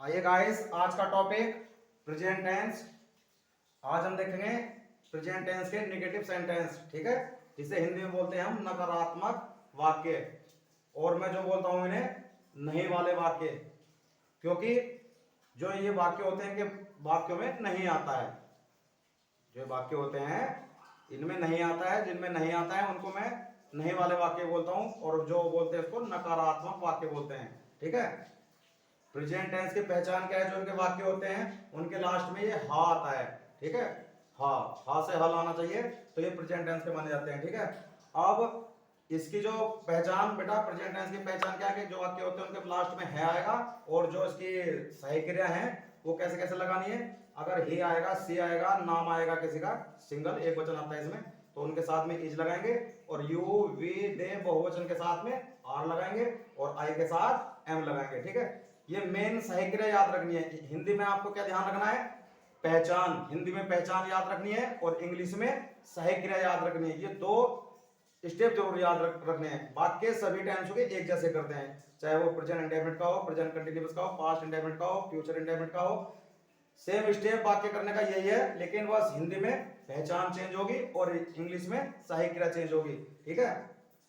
आइए गाइस, आज का टॉपिक प्रेजेंट टेंस। आज हम देखेंगे प्रेजेंट टेंस के नेगेटिव सेंटेंस, ठीक है, जिसे हिंदी में बोलते हैं हम नकारात्मक वाक्य। और मैं जो बोलता हूं इन्हें नहीं वाले वाक्य, क्योंकि जो ये वाक्य होते हैं इनके वाक्यों में नहीं आता है। जो वाक्य होते हैं इनमें नहीं आता है, जिनमें नहीं आता है उनको मैं नहीं वाले वाक्य बोलता हूं, और जो बोलते हैं उसको नकारात्मक वाक्य बोलते हैं, ठीक है। प्रेजेंट टेंस की पहचान क्या है? जो उनके वाक्य होते हैं उनके लास्ट में ये हा आता है, ठीक है। हा से हल आना चाहिए, तो ये प्रेजेंट टेंस के माने जाते हैं, ठीक है। अब इसकी जो पहचान बेटा, प्रेजेंट टेंस की पहचान क्या है कि जो वाक्य होते हैं उनके लास्ट में है आएगा, और जो इसकी सही क्रिया है वो कैसे कैसे लगानी है। अगर ही आएगा, सी आएगा, नाम आएगा किसी का, सिंगल एक वचन आता है इसमें, तो उनके साथ में इज लगाएंगे, और यू वी दे बहुवचन के साथ में आर लगाएंगे, और आई के साथ एम लगाएंगे, ठीक है। ये मेन सही क्रिया याद रखनी है। हिंदी में आपको क्या ध्यान रखना है? पहचान। हिंदी में पहचान याद रखनी है, और इंग्लिश में सही क्रिया याद रखनी है। ये दो स्टेप जरूर याद रखने हैं। वाक्य सभी टेंसों के एक जैसे करते हैं, चाहे वो प्रेजेंट इंडेफिनिट का हो, प्रेजेंट कंटिन्यूअस का हो, पास्ट इंडेफिनिट का हो, फ्यूचर इंडेफिनिट का हो। सेम स्टेप वाक्य करने का यही है, लेकिन बस हिंदी में पहचान चेंज होगी और इंग्लिश में सही क्रिया चेंज होगी, ठीक है।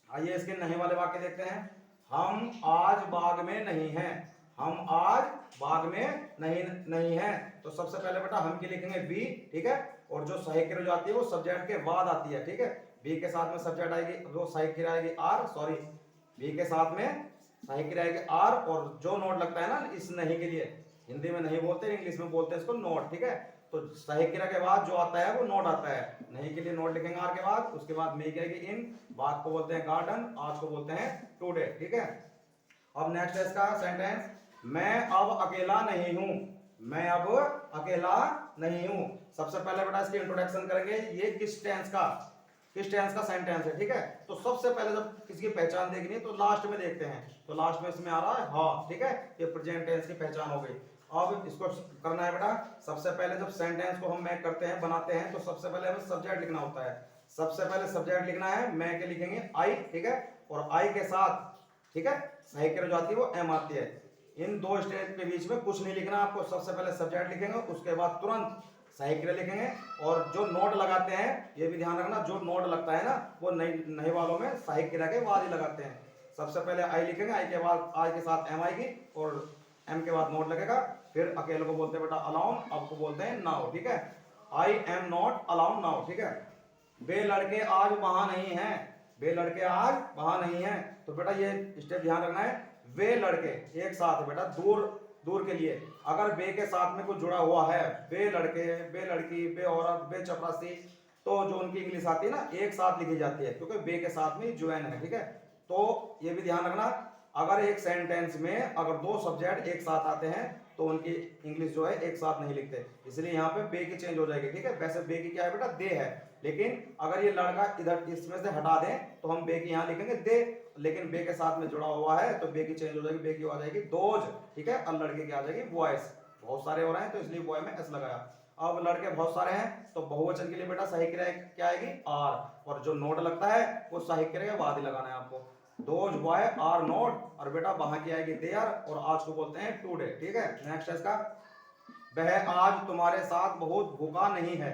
आइए इसके नहीं वाले वाक्य देखते हैं। हम आज बाग में नहीं हैं। हम आज बाग में नहीं हैं। तो सबसे पहले बेटा हम की लिखेंगे बी, ठीक है। और जो सही क्रिया जो आती है वो सब्जेक्ट के बाद आती है, ठीक है। बी के साथ में सब्जेक्ट आएगी, वो सही क्रिया आएगी आर, सॉरी, बी के साथ में सही क्रिया आएगी आर, और जो नोट लगता है ना इस नहीं के लिए, हिंदी में नहीं बोलते, इंग्लिश में बोलते हैं इसको नोट, ठीक है। तो सही क्रिया के बाद जो आता है वो नोट आता है। नहीं के लिए नोट लिखेंगे आर के बाद, उसके बाद मे की आएगी इन, बाग को बोलते हैं गार्डन, आज को बोलते हैं टुडे, ठीक है। अब नेक्स्ट है इसका सेंटेंस, मैं अब अकेला नहीं हूं। मैं अब अकेला नहीं हूं। सबसे पहले बेटा इसकी इंट्रोडक्शन करेंगे, ये किस टेंस का सेंटेंस है, ठीक है। तो सबसे पहले जब किसी की पहचान देखनी है तो लास्ट में देखते हैं, तो लास्ट में इसमें आ रहा है हा, ठीक है। ये प्रेजेंट टेंस की पहचान हो गई। अब इसको करना है बेटा, सबसे पहले जब सेंटेंस को हम मेक करते हैं, बनाते हैं, तो सबसे पहले हमें सब्जेक्ट लिखना होता है। सबसे पहले सब्जेक्ट लिखना है, मैं के लिखेंगे आई, ठीक है, और आई के साथ, ठीक है, सही क्रिया जो आती है वो एम आती है। इन दो स्टेज के बीच में कुछ नहीं लिखना आपको। सबसे पहले सब्जेक्ट लिखेंगे, उसके बाद तुरंत सही क्रिया लिखेंगे, और जो नोट लगाते हैं ये भी ध्यान रखना, जो नोट लगता है ना वो नए वालों में सही क्रिया के बाद ही लगाते हैं। सबसे पहले आई लिखेंगे, आई के बाद आई के साथ एम आएगी, और एम के बाद नोट लगेगा। फिर अकेले को बोलते हैं बेटा अलाउन, अब को बोलते हैं नाउ, ठीक है। I am not alone now, ठीक है। वे लड़के आज वहां नहीं हैं। वे लड़के आज वहां नहीं हैं। तो बेटा ये स्टेप ध्यान रखना है, वे लड़के एक साथ है बेटा, दूर दूर के लिए अगर बे के साथ में कुछ जुड़ा हुआ है, बे लड़के, बे लड़की, बे औरत, बे चपरासी, तो जो उनकी इंग्लिश आती है ना एक साथ लिखी जाती है, क्योंकि बे के साथ में ज्वाइन है, ठीक है। तो ये भी ध्यान रखना, अगर एक सेंटेंस में अगर दो सब्जेक्ट एक साथ आते हैं तो उनकी इंग्लिश जो है एक साथ नहीं लिखते, इसलिए यहाँ पे बे की चेंज हो जाएगी, ठीक है। वैसे बे की क्या है बेटा, दे है, लेकिन अगर ये लड़का इधर इसमें से हटा दें तो हम बे की यहाँ लिखेंगे दे, लेकिन बे के साथ में जुड़ा हुआ है तो बे की चेंज हो जाएगी, बे की आ जाएगी दोज, ठीक है। और लड़के की आ जाएगी बॉयज। बहुत सारे हो रहे हैं तो इसलिए बॉय में एस लगाया। अब लड़के बहुत सारे हैं तो बहुवचन के लिए बेटा सही क्रिया क्या आएगी आर, और जो नोट लगता है वो सही क्रिया के बाद ही लगाना है आपको। दोज बॉय आर नोट, और बेटा वहां की आएगी दे आर, और आज को बोलते हैं टुडे, ठीक है। नेक्स्ट है इसका, वह आज तुम्हारे साथ बहुत भूखा नहीं है।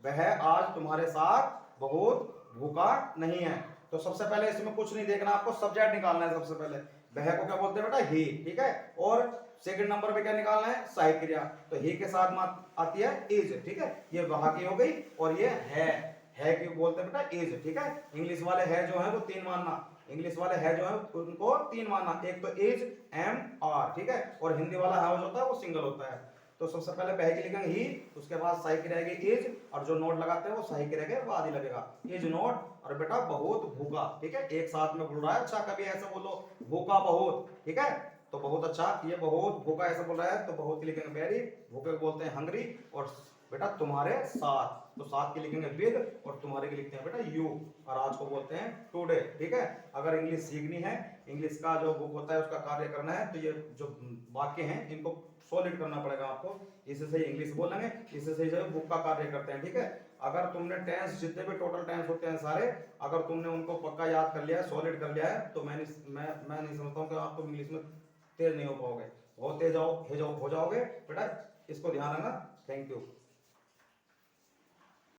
वह आज तुम्हारे साथ बहुत भूखा नहीं है। तो सबसे पहले इसमें कुछ नहीं देखना, आपको सब्जेक्ट निकालना है। सबसे पहले वह को क्या बोलते हैं बेटा, ही, ठीक है। और सेकंड नंबर पे क्या निकालना है, सही क्रिया, तो ही के साथ आती है इज, ठीक है। ये वहां की हो गई, और ये है कि बोलते हैं बेटा इज, ठीक है। इंग्लिश वाले है जो है वो तीन मानना, इंग्लिश वाले है जो है उनको तीन मानना, एक तो इज, एम, आर, ठीक है। और हिंदी वाला है जो होता है वो सिंगल होता है। तो सबसे पहले पहले लिखेंगे ही, उसके बाद सही क्रिया रहेगी इज, और जो नोट लगाते हैं वो सही क्रिया के बाद ही लगेगा, इज नोट, और बेटा बहुत भूखा, ठीक है। एक साथ में बोल रहा है, अच्छा कभी ऐसे बोलो भूखा बहुत, ठीक है। तो बहुत अच्छा, ये बहुत भूखा ऐसे बोल रहा है तो बहुत की लिखेंगे वेरी, भूखे को बोलते हैं हंग्री, और बेटा तुम्हारे साथ, तो साथ की लिखेंगे विद, और तुम्हारे की लिखते हैं बेटा यू, और आज को बोलते हैं टुडे, ठीक है। अगर इंग्लिश सीखनी है, इंग्लिश का जो बुक होता है उसका कार्य करना है, तो ये जो वाक्य हैं इनको सॉलिड करना पड़ेगा आपको, इससे सही इंग्लिश बोलेंगे, इससे सही जो है बुक का कार्य करते हैं, ठीक है। अगर तुमने टेंस जितने भी टोटल टेंस होते हैं सारे, अगर तुमने उनको पक्का याद कर लिया है, सॉलिड कर लिया है, तो मैं नहीं समझता हूँ कि आप तुम इंग्लिश में तेज नहीं हो पाओगे। बहुत तेज हो जाओगे बेटा, इसको ध्यान रखना। Thank you.